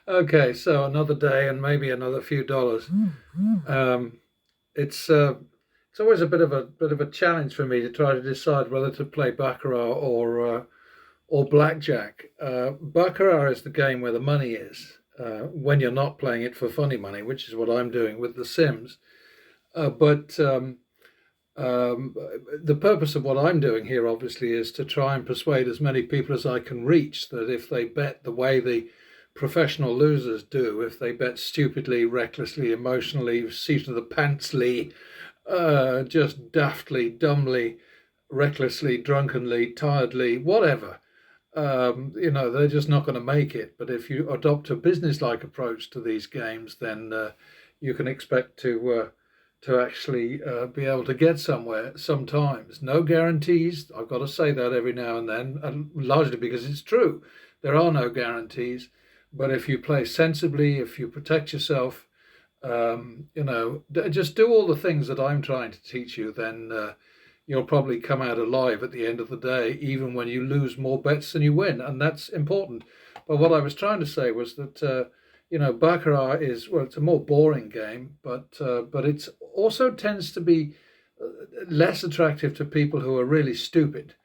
Okay, so another day and maybe another few dollars. Um, it's it's always a bit of a challenge for me to try to decide whether to play baccarat or blackjack. Baccarat is the game where the money is when you're not playing it for funny money, which is what I'm doing with The Sims. But the purpose of what I'm doing here, obviously, is to try and persuade as many people as I can reach that if they bet the way the professional losers do, if they bet stupidly, recklessly, emotionally, seat of the pantsly, just daftly, dumbly, recklessly, drunkenly, tiredly, whatever, they're just not going to make it. But if you adopt a business-like approach to these games, then you can expect to actually be able to get somewhere sometimes. No guarantees. I've got to say that every now and then, and largely because it's true. There are no guarantees. But if you play sensibly, if you protect yourself, just do all the things that I'm trying to teach you, then you'll probably come out alive at the end of the day, even when you lose more bets than you win. And that's important. But what I was trying to say was that baccarat is, well, it's a more boring game, but it's also tends to be less attractive to people who are really stupid.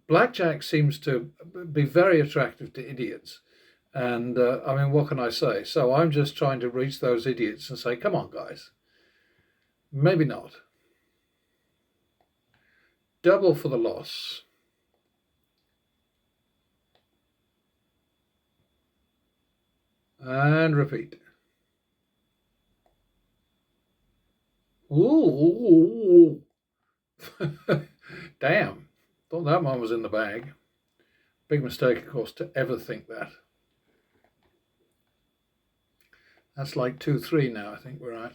Blackjack seems to be very attractive to idiots. And I mean, what can I say? So I'm just trying to reach those idiots and say, come on, guys, maybe not. Double for the loss. And repeat. Ooh. Damn. Thought that one was in the bag. Big mistake, of course, to ever think that. That's like 2-3 now, I think we're at.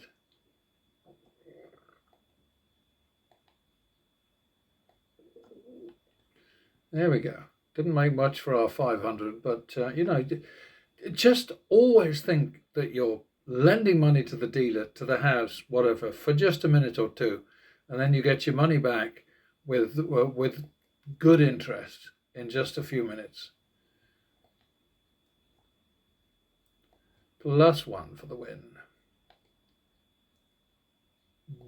There we go. Didn't make much for our 500, but just always think that you're lending money to the dealer, to the house, whatever, for just a minute or two, and then you get your money back with good interest in just a few minutes. +1 for the win.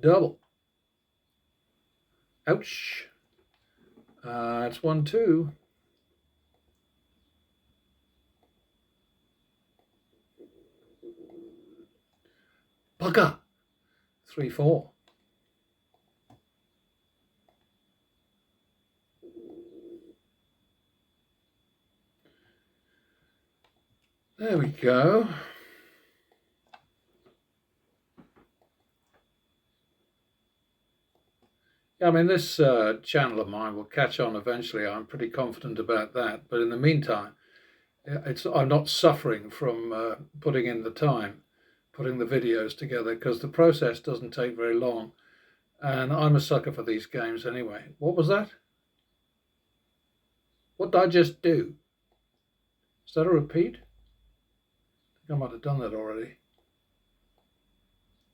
Double. Ouch. It's 1-2. Bugger. 3-4. There we go. I mean, this channel of mine will catch on eventually. I'm pretty confident about that. But in the meantime, I'm not suffering from putting in the time, putting the videos together, because the process doesn't take very long. And I'm a sucker for these games anyway. What was that? What did I just do? Is that a repeat? I think I might have done that already.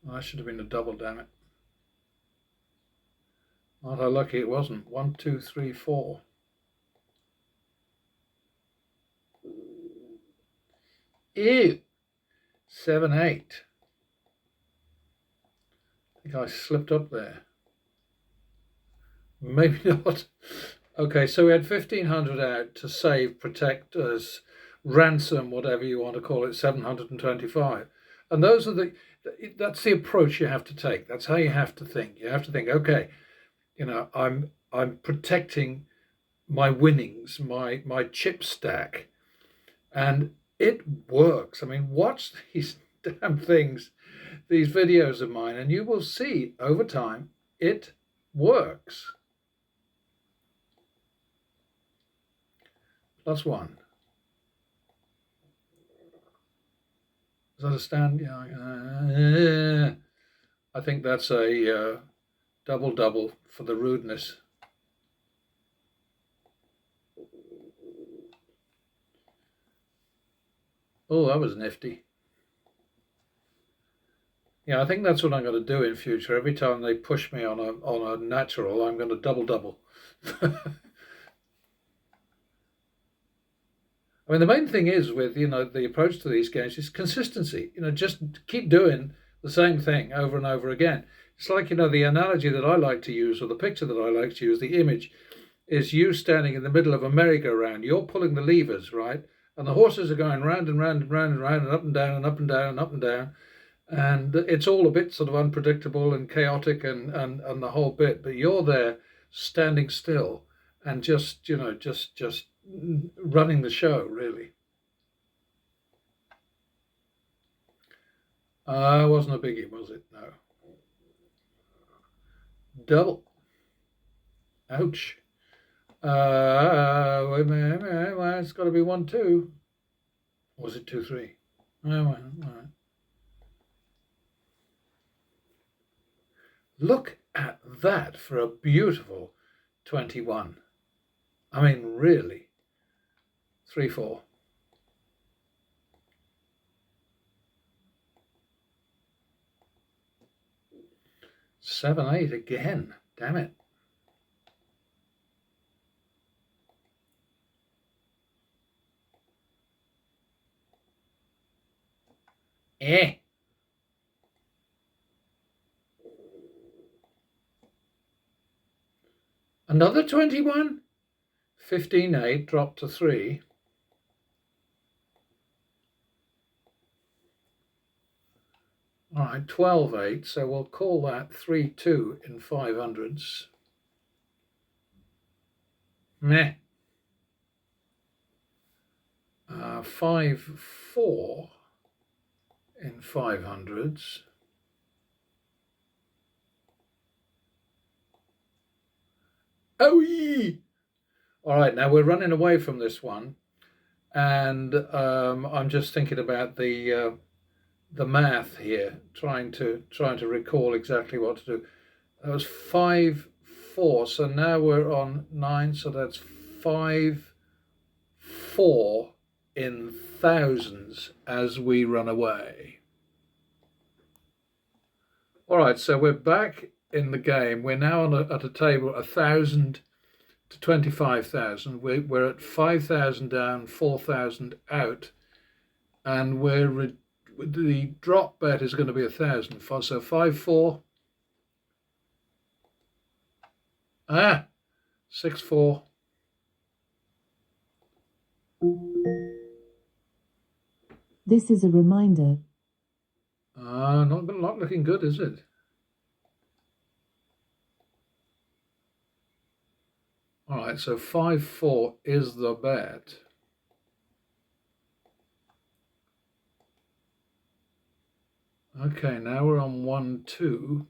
Oh, that should have been a double, damn it. Aren't I lucky it wasn't? 1, 2, 3, 4. Ew. 7, 8. I think I slipped up there. Maybe not. Okay, so we had 1,500 out to save, protect us, ransom, whatever you want to call it, 725. And that's the approach you have to take. That's how you have to think. You have to think, okay, I'm protecting my winnings, my chip stack, and it works. I mean, watch these damn things, these videos of mine, and you will see over time it works. +1. Does that understand? Yeah. I think that's a double for the rudeness. Oh, that was nifty. Yeah, I think that's what I'm going to do in future. Every time they push me on a natural, I'm going to double. I mean, the main thing is with, the approach to these games is consistency. Just keep doing the same thing over and over again. It's like, the analogy that I like to use, or the picture that I like to use, the image is you standing in the middle of a merry-go-round. You're pulling the levers, right? And the horses are going round and round and round and round and up and down and up and down and up and down. And it's all a bit sort of unpredictable and chaotic and the whole bit. But you're there standing still and just running the show, really. Wasn't a biggie, was it? No. Double. Ouch. Wait a minute. Well, it's got to be 1-2. Or was it 2-3? Oh, well, all right. Look at that for a beautiful 21. I mean, really. 3-4. 7-8 again. Damn it. Eh. Another 21? 15-8 dropped to 3. All right, 12-8, so we'll call that 3-2 in 500s. Meh. 5-4 in 500s. Oh, yee! All right, now we're running away from this one, and I'm just thinking about the math here, trying to recall exactly what to do. That was 5-4, so now we're on 9, so that's 5-4 in thousands as we run away. All right, so we're back in the game. We're now at a table 1,000 to 25,000. We're at 5,000 down, 4,000 out, and the drop bet is going to be 1,000. So 5-4. 6-4. This is a reminder. Not looking good, is it? All right, so 5-4 is the bet. Okay, now we're on 1-2.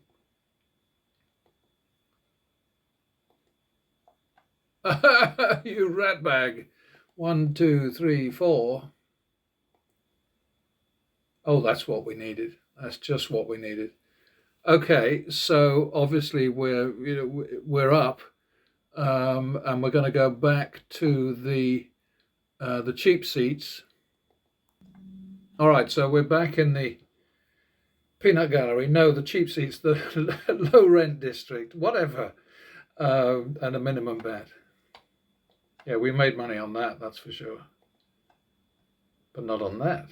You ratbag. 1, 2, 3, 4. Oh, that's what we needed. That's just what we needed. Okay, so obviously we're up, and we're going to go back to the cheap seats. All right, so we're back in the peanut gallery. No, the cheap seats, the low rent district, whatever, and a minimum bet. Yeah, we made money on that, that's for sure, but not on that.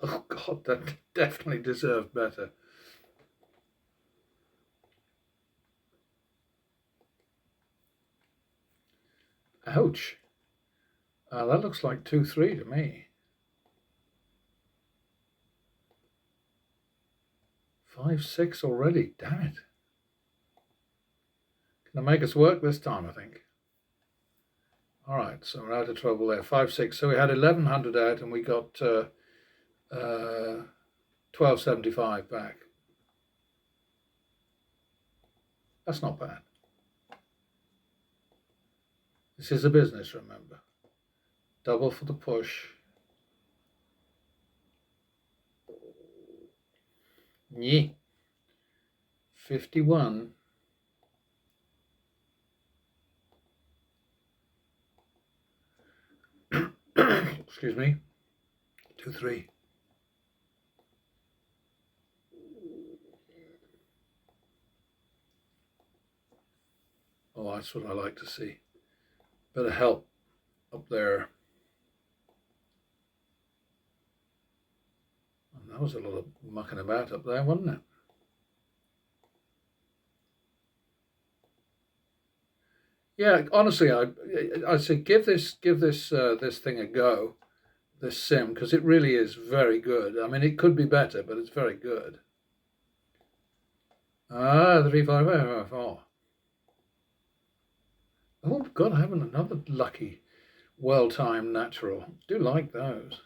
Oh God, that definitely deserved better. Ouch. That looks like 2-3 to me. 5-6 already, damn it. Gonna make us work this time, I think. All right, so we're out of trouble there. 5-6. So we had 1,100 out, and we got 1275 back. That's not bad. This is a business, remember. Double for the push. Nyeh. 51. Excuse me. 2-3. Oh, that's what I like to see. Bit of help up there. And that was a lot of mucking about up there, wasn't it? Yeah, honestly, I say give this this thing a go, this sim, because it really is very good. I mean, it could be better, but it's very good. Ah, 3 5 4. Oh God, I haven't another lucky, well-timed natural. Do like those.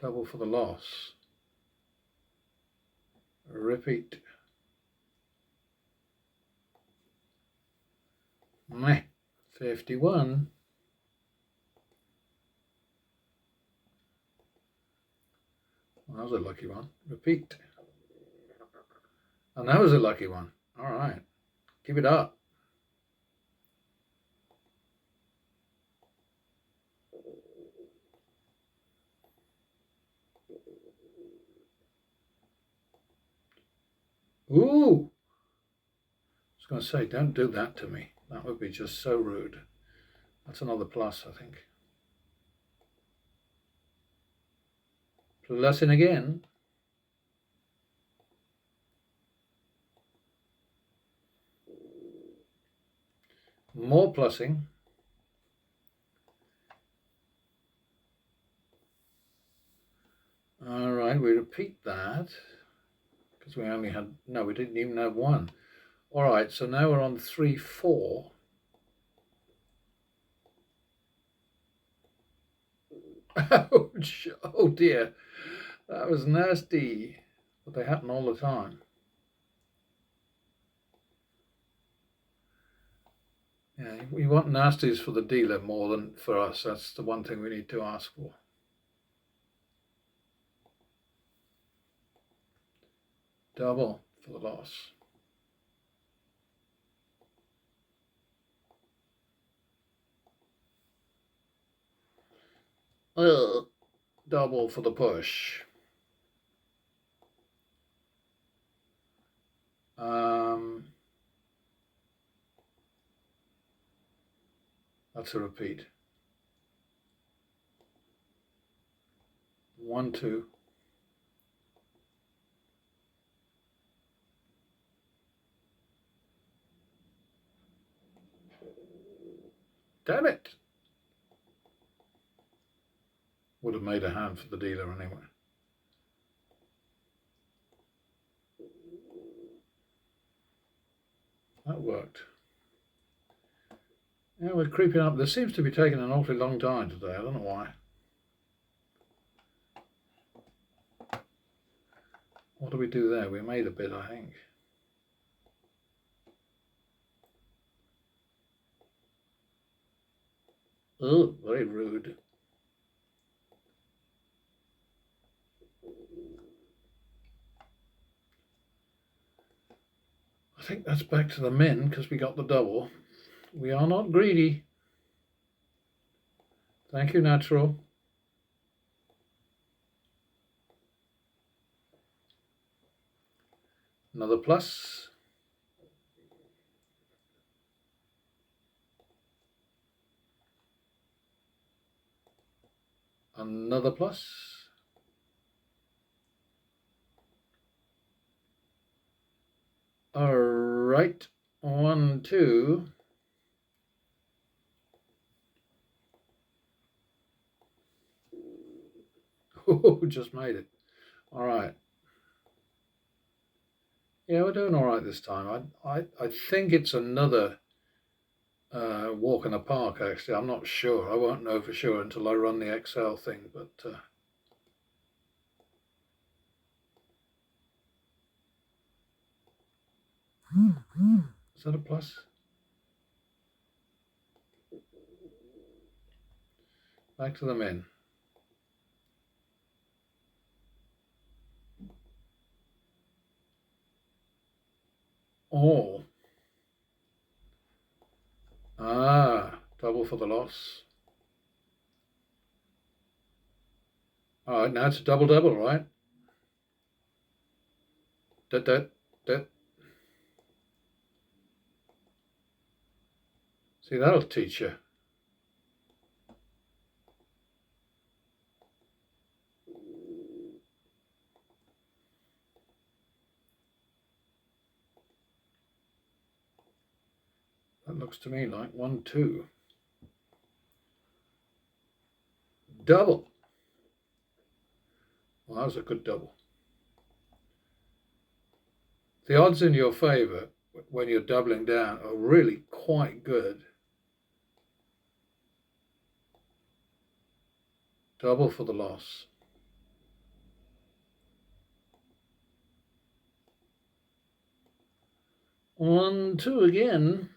Double for the loss. Repeat. Meh. 51. Well, that was a lucky one. Repeat. And that was a lucky one. All right. Keep it up. Ooh. I was going to say, don't do that to me. That would be just so rude. That's another plus, I think. Plussing again. More plussing. All right, we repeat that because we only had, no, we didn't even have one. All right, so now we're on 3 4. Ouch. Oh dear, that was nasty, but they happen all the time. Yeah, we want nasties for the dealer more than for us. That's the one thing we need to ask for. Double for the loss. Double for the push. That's a repeat. 1 2. Damn it! Would have made a hand for the dealer anyway. That worked. Yeah, we're creeping up. This seems to be taking an awfully long time today. I don't know why. What do we do there? We made a bit, I think. Oh, very rude. I think that's back to the min because we got the double. We are not greedy. Thank you, natural. Another plus. Another plus. All right. 1 2. Oh, just made it. All right. Yeah, we're doing all right this time. I think it's another walk in the park, actually. I'm not sure. I won't know for sure until I run the Excel thing, but is that a plus? Back to the min. Oh. Double for the loss. All right, now it's a double, right? that. See, that'll teach you. That looks to me like 1, 2. Double. Well, that was a good double. The odds in your favour when you're doubling down are really quite good. Double for the loss. One, 2 again.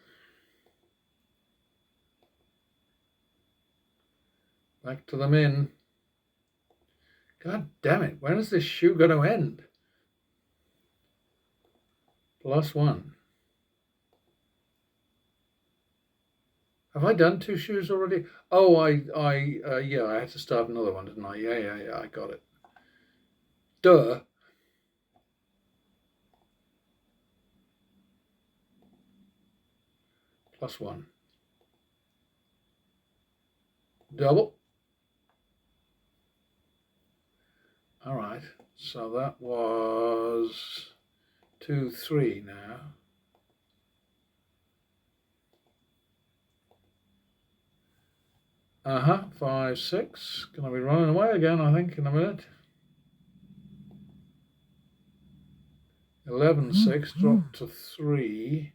Back to the min. God damn it, when is this shoe going to end? +1. Have I done 2 shoes already? Oh, yeah, I had to start another one, didn't I? Yeah, I got it. Duh. +1. Double. All right, so that was 2, 3 now. Uh-huh, 5, 6. Gonna be running away again, I think, in a minute. 11, 6, drop to 3.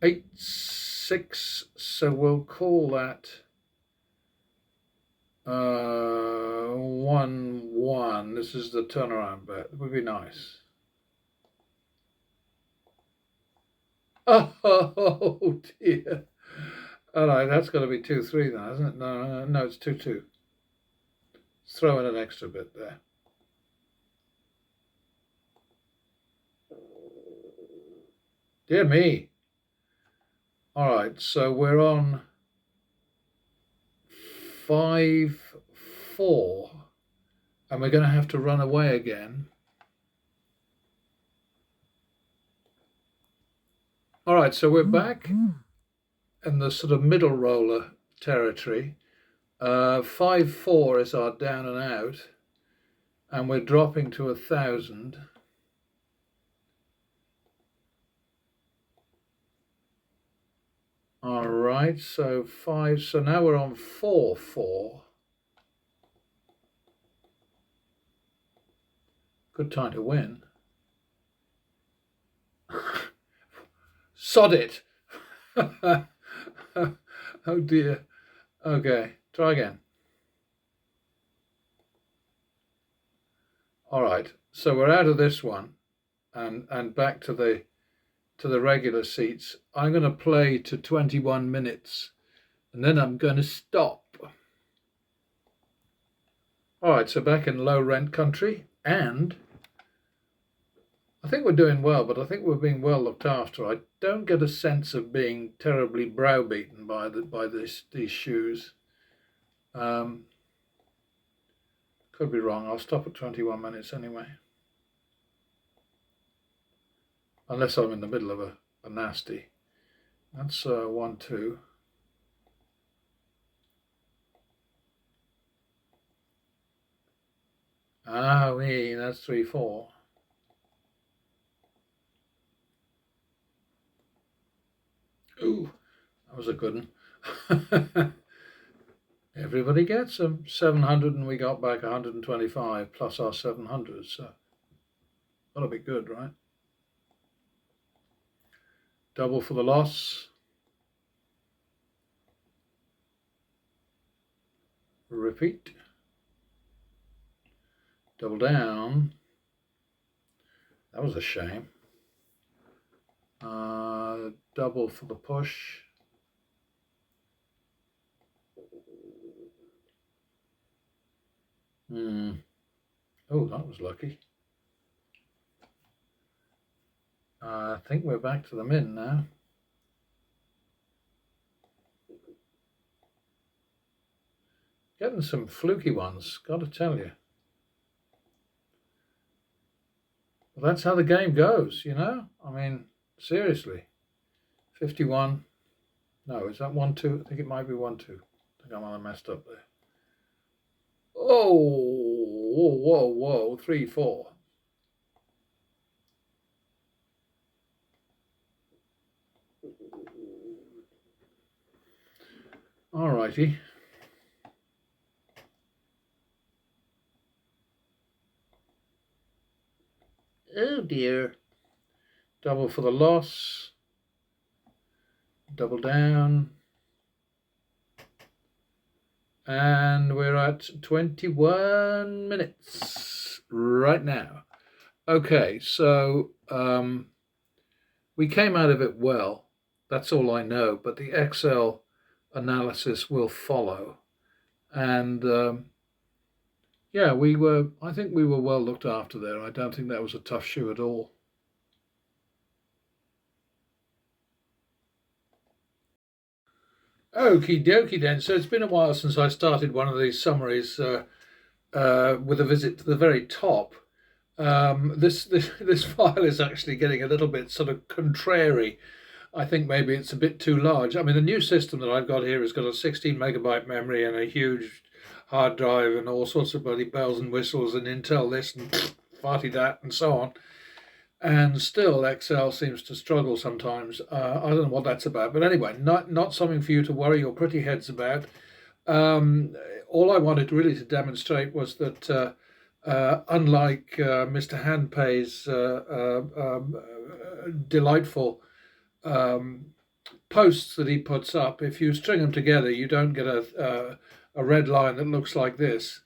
Eight, 6, so we'll call that 1, 1. This is the turnaround bet. It would be nice. Oh dear. All right, that's got to be 2, 3 then, isn't it? No, it's 2, 2. Let's throw in an extra bit there. Dear me. All right, so we're on 5, 4, and we're going to have to run away again. All right, so we're back in the sort of middle roller territory. 5, 4 is our down and out, and we're dropping to 1,000. All right, so 5. So now we're on 4, 4. Good time to win. Sod it. Oh dear. Okay, try again. All right, so we're out of this one and back to the regular seats. I'm going to play to 21 minutes and then I'm going to stop. All right, so back in low rent country, and I think we're doing well, but I think we're being well looked after. I don't get a sense of being terribly browbeaten by these shoes. Could be wrong. I'll stop at 21 minutes anyway. Unless I'm in the middle of a nasty. That's 1, 2. Ah, oui, that's 3, 4. Ooh, that was a good one. Everybody gets them. 700 and we got back 125 plus our 700, so that'll be good, right? Double for the loss. Repeat. Double down. That was a shame. Double for the push. Oh, that was lucky. I think we're back to the min now. Getting some fluky ones, got to tell you. Well, that's how the game goes, you know? I mean, seriously. 51. No, is that 1-2? I think it might be 1-2. I think I might have messed up there. Oh, whoa, 3-4. All righty. Oh dear. Double for the loss. Double down. And we're at 21 minutes right now. Okay, so we came out of it well. That's all I know. But the Excel analysis will follow. And yeah, I think we were well looked after there. I don't think that was a tough shoe at all. Okie dokie then. So it's been a while since I started one of these summaries with a visit to the very top. This file is actually getting a little bit sort of contrary. I think maybe it's a bit too large. I mean, the new system that I've got here has got a 16 megabyte memory and a huge hard drive and all sorts of bloody bells and whistles and Intel this and farty that and so on. And still, Excel seems to struggle sometimes. I don't know what that's about, but anyway, not something for you to worry your pretty heads about. All I wanted really to demonstrate was that unlike Mr. Handpay's delightful posts that he puts up, if you string them together, you don't get a red line that looks like this.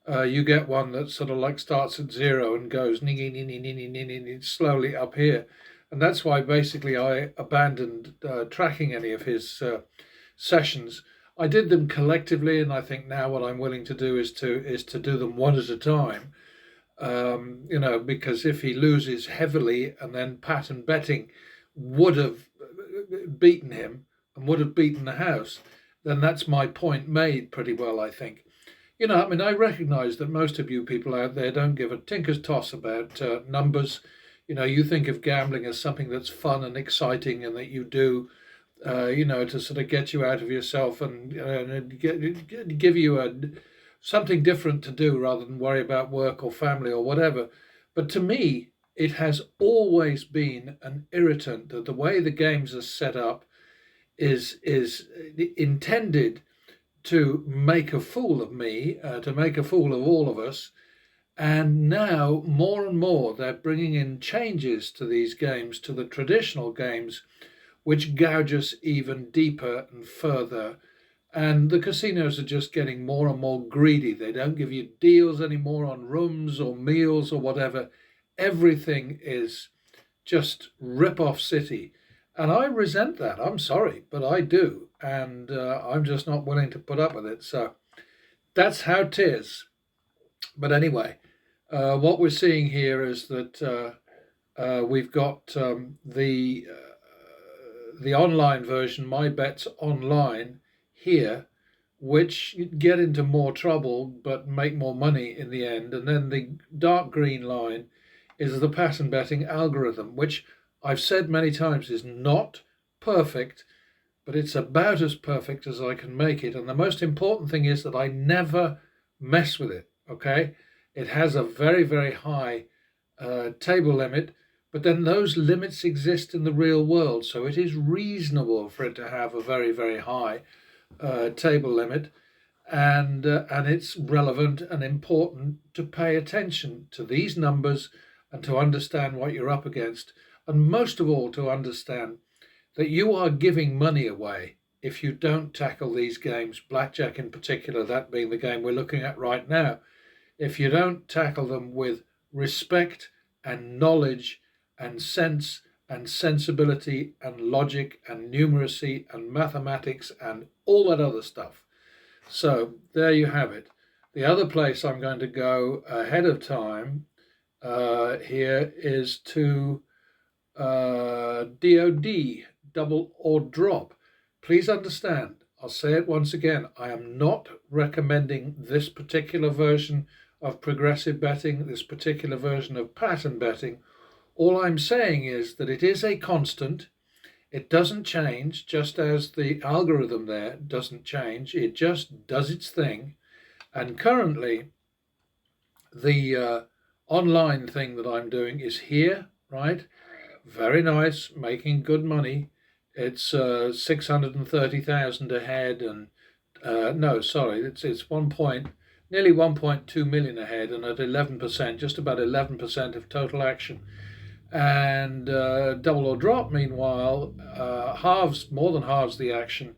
You get one that sort of like starts at 0 and goes slowly up here. And that's why basically I abandoned tracking any of his sessions. I did them collectively, and I think now what I'm willing to do is to do them one at a time. You know, because if he loses heavily and then pattern betting would have beaten him and would have beaten the house, then that's my point made pretty well, I think. You know, I mean, I recognize that most of you people out there don't give a tinker's toss about numbers. You know, you think of gambling as something that's fun and exciting and that you do, you know, to sort of get you out of yourself and give you something different to do rather than worry about work or family or whatever. But to me, it has always been an irritant that the way the games are set up is intended to make a fool of me, to make a fool of all of us. And now, more and more, they're bringing in changes to these games, to the traditional games, which gouge us even deeper and further. And the casinos are just getting more and more greedy. They don't give you deals anymore on rooms or meals or whatever. Everything is just rip-off city. And I resent that. I'm sorry, but I do. And I'm just not willing to put up with it. So that's how it is. But anyway, what we're seeing here is that we've got the online version, My Bets Online, here, which get into more trouble but make more money in the end. And then the dark green line is the pattern betting algorithm, which I've said many times is not perfect, but it's about as perfect as I can make it. And the most important thing is that I never mess with it, okay? It has a very, very high table limit, but then those limits exist in the real world. So it is reasonable for it to have a very, very high table limit. And it's relevant and important to pay attention to these numbers and to understand what you're up against. And most of all, to understand that you are giving money away if you don't tackle these games, blackjack in particular, that being the game we're looking at right now. If you don't tackle them with respect and knowledge and sense and sensibility and logic and numeracy and mathematics and all that other stuff. So there you have it. The other place I'm going to go ahead of time here is to DOD, double or drop. Please understand, I'll say it once again, I am not recommending this particular version of progressive betting, this particular version of pattern betting. All I'm saying is that it is a constant. It doesn't change, just as the algorithm there doesn't change. It just does its thing. And currently, the online thing that I'm doing is here, right? Very nice, making good money. It's 630,000 ahead, and no, sorry, it's nearly 1.2 million ahead, and at 11%, just about 11% of total action. And double or drop, meanwhile, more than halves the action,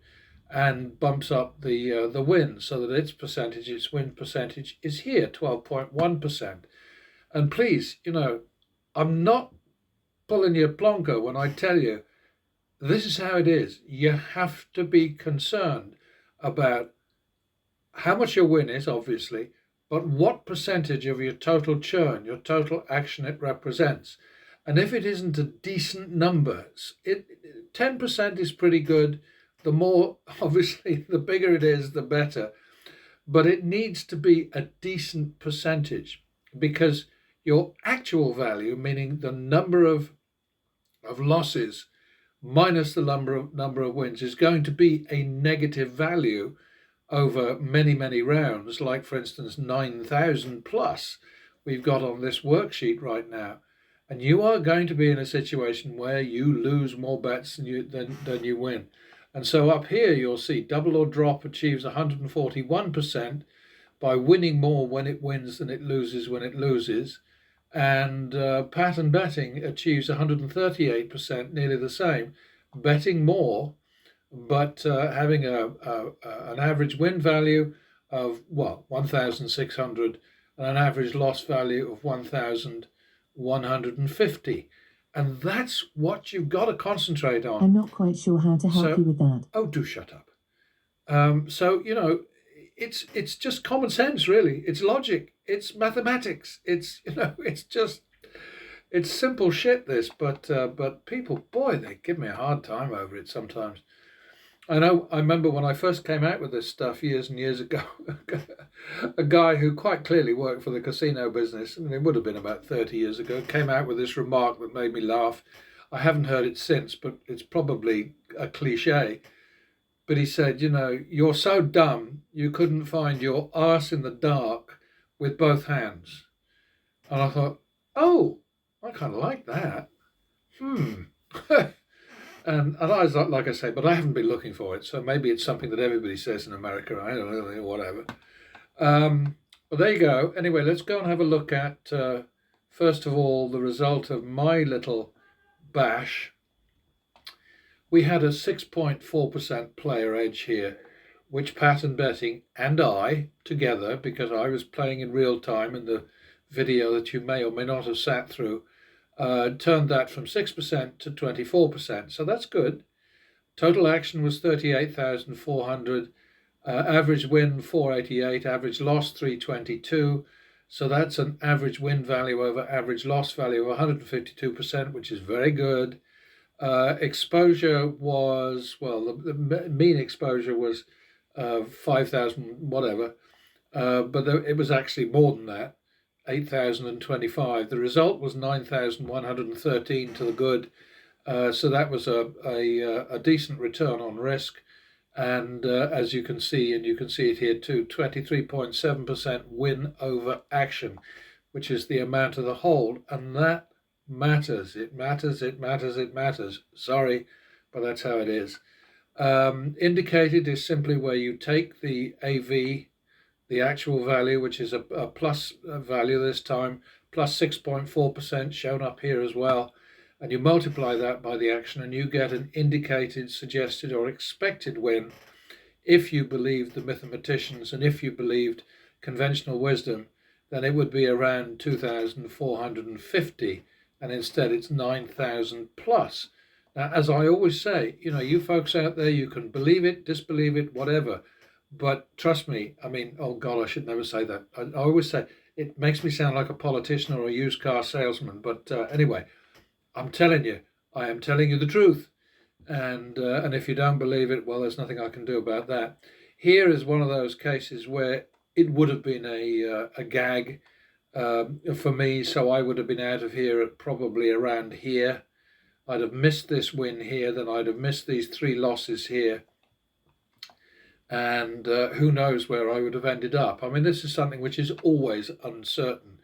and bumps up the win, so that its win percentage is here, 12.1%. And please, I'm not pulling your plonker when I tell you this is how it is. You have to be concerned about how much your win is, obviously, but what percentage of your total churn, your total action it represents. And if it isn't a decent number, 10% is pretty good. The more, obviously, the bigger it is, the better. But it needs to be a decent percentage, because your actual value, meaning the number of losses minus the number of wins, is going to be a negative value over many, many rounds, like, for instance, 9,000 plus we've got on this worksheet right now. And you are going to be in a situation where you lose more bets than you win. And so up here, you'll see double or drop achieves 141% by winning more when it wins than it loses when it loses. And pattern betting achieves 138%, nearly the same, betting more, but having an average win value of 1,600 and an average loss value of 1,150. And that's what you've got to concentrate on. I'm not quite sure how to help you with that. Oh, do shut up. So, it's just common sense, really. It's logic. It's mathematics. It's simple shit, this, but people, boy, they give me a hard time over it sometimes. I remember when I first came out with this stuff years and years ago, a guy who quite clearly worked for the casino business, and it would have been about 30 years ago, came out with this remark that made me laugh. I haven't heard it since, but it's probably a cliche. But he said, you're so dumb you couldn't find your arse in the dark with both hands. And I thought, oh, I kind of like that. And I was like I say, but I haven't been looking for it, so maybe it's something that everybody says in America. I don't know, whatever. But there you go. Anyway, let's go and have a look at, first of all, the result of my little bash. We had a 6.4% player edge here, which pattern betting and I together, because I was playing in real time in the video that you may or may not have sat through, turned that from 6% to 24%. So that's good. Total action was 38,400. Average win 488. Average loss 322. So that's an average win value over average loss value of 152%, which is very good. Exposure was, the mean exposure was 5,000 whatever, but it was actually more than that. 8,025. The result was 9,113 to the good. So that was a decent return on risk. And as you can see, and you can see it here too, 23.7% win over action, which is the amount of the hold. And that matters. It matters. Sorry, but that's how it is. Indicated is simply where you take the AV, the actual value, which is a plus value this time, plus 6.4% shown up here as well, and you multiply that by the action and you get an indicated, suggested or expected win if you believed the mathematicians and if you believed conventional wisdom, then it would be around 2,450, and instead it's 9,000 plus. Now, as I always say, you folks out there, you can believe it, disbelieve it, whatever. But trust me, oh God, I should never say that. I always say it makes me sound like a politician or a used car salesman. But anyway, I'm telling you, I am telling you the truth. And if you don't believe it, well, there's nothing I can do about that. Here is one of those cases where it would have been a gag for me, so I would have been out of here at probably around here. I'd have missed this win here, then I'd have missed these 3 losses here, and who knows where I would have ended up. I mean, this is something which is always uncertain.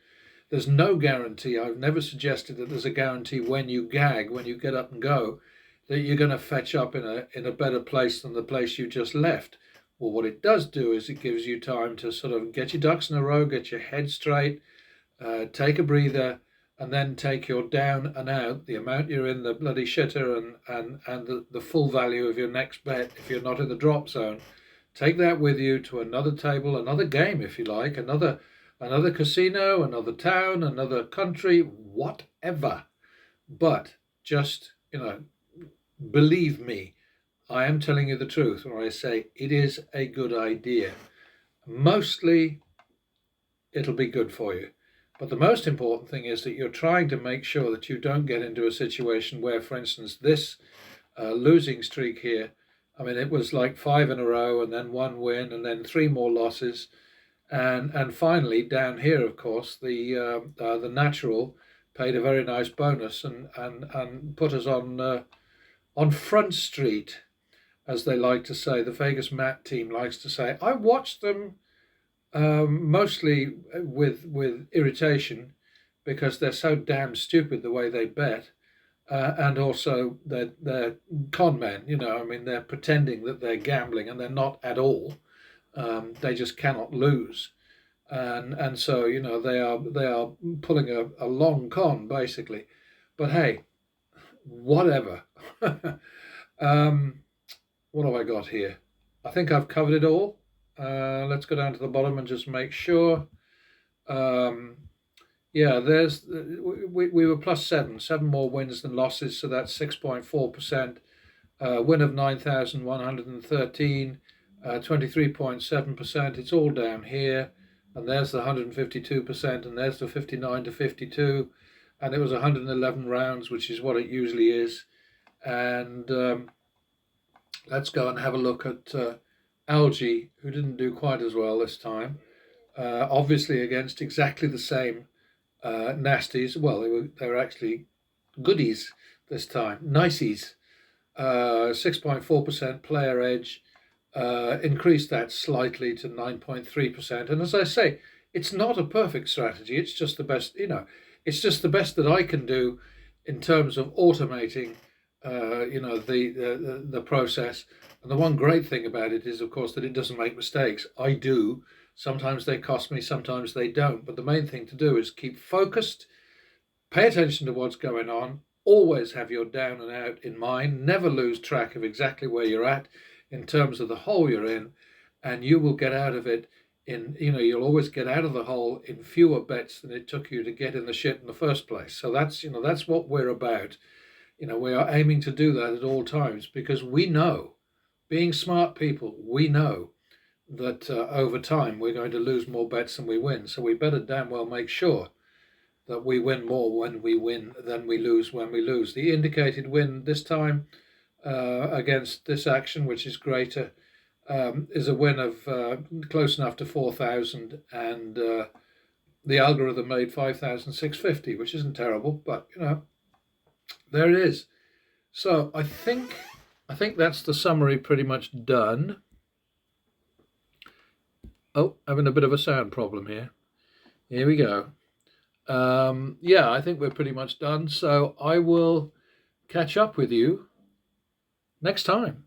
There's no guarantee. I've never suggested that there's a guarantee when you gag, when you get up and go, that you're going to fetch up in a better place than the place you just left. Well, what it does do is it gives you time to sort of get your ducks in a row, get your head straight, take a breather, and then take your down and out, the amount you're in the bloody shitter, and the full value of your next bet if you're not in the drop zone. Take that with you to another table, another game if you like, another casino, another town, another country, whatever. But just, believe me, I am telling you the truth when I say it is a good idea. Mostly it'll be good for you. But the most important thing is that you're trying to make sure that you don't get into a situation where, for instance, this losing streak here, I mean, it was like 5 in a row and then 1 win and then 3 more losses. And finally, down here, of course, the natural paid a very nice bonus and put us on Front Street, as they like to say. The Vegas Mat team likes to say. I watched them mostly with irritation because they're so damn stupid the way they bet. And also they're con men, I mean, they're pretending that they're gambling and they're not at all. They just cannot lose. And so, they are pulling a long con, basically. But hey, whatever. What have I got here? I think I've covered it all. Let's go down to the bottom and just make sure. Yeah, we were plus 7 more wins than losses, so that's 6.4%. Win of 9,113, 23.7%. It's all down here, and there's the 152%, and there's the 59 to 52, and it was 111 rounds, which is what it usually is. And let's go and have a look at Algae, who didn't do quite as well this time. Obviously against exactly the same nasties. Well, they were actually goodies this time, niceys. 6.4% player edge, increased that slightly to 9.3%. And as I say, it's not a perfect strategy. It's just the best, it's just the best that I can do in terms of automating, the process. And the one great thing about it is, of course, that it doesn't make mistakes. I do. Sometimes they cost me, sometimes they don't. But the main thing to do is keep focused, pay attention to what's going on, always have your down and out in mind, never lose track of exactly where you're at in terms of the hole you're in, and you will get out of it you'll always get out of the hole in fewer bets than it took you to get in the shit in the first place. So that's what we're about. We are aiming to do that at all times because we know, being smart people, we know that over time we're going to lose more bets than we win. So we better damn well make sure that we win more when we win than we lose when we lose. The indicated win this time against this action, which is greater, is a win of close enough to 4,000, and the algorithm made 5,650, which isn't terrible, but there it is. So I think that's the summary pretty much done. Oh, having a bit of a sound problem here. Here we go. Yeah, I think we're pretty much done. So I will catch up with you next time.